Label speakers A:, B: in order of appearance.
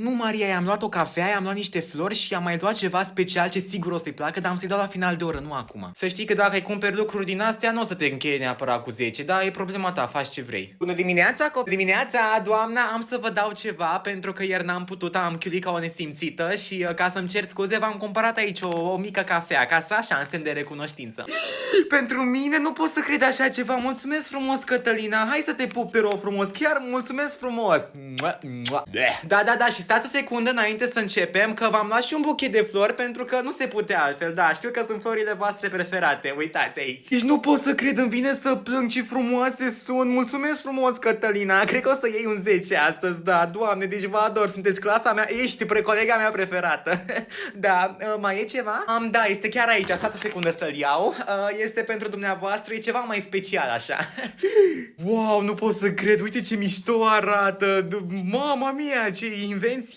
A: Nu, Maria, i-am luat o cafea, i-am luat niște flori și i-am mai luat ceva special ce sigur o să-i placă, dar am să-i dau la final de oră, nu acum. Să știi că dacă îi cumperi lucruri din astea, nu o să te încheie neapărat cu 10, dar e problema ta, faci ce vrei. Bună dimineața, dimineața, doamna, am să vă dau ceva pentru că ieri n-am putut, am chiulit ca o nesimțită și ca să-mi cer scuze, v-am cumpărat aici o mică cafea, ca să așa, în semn de recunoștință. Pentru mine nu pot să cred așa ceva. Mulțumesc frumos, Cătălina. Hai să te pup, te rog frumos. Chiar mulțumesc frumos. Da, și stați o secundă înainte să începem, că v-am luat și un buchet de flori pentru că nu se putea altfel. Da, știu că sunt florile voastre preferate. Uitați aici. Deci nu pot să cred, îmi vine să plâng, ce frumoase sunt. Mulțumesc frumos, Cătălina. Cred că o să iei un 10 astăzi, da. Doamne, deci vă ador. Sunteți clasa mea. Ești colega mea preferată. Da, mai e ceva? Da, este chiar aici. Stați o secundă să-l iau. Este pentru dumneavoastră, e ceva mai special așa. Wow, nu pot să cred, uite ce mișto arată. Mama mia, ce invenție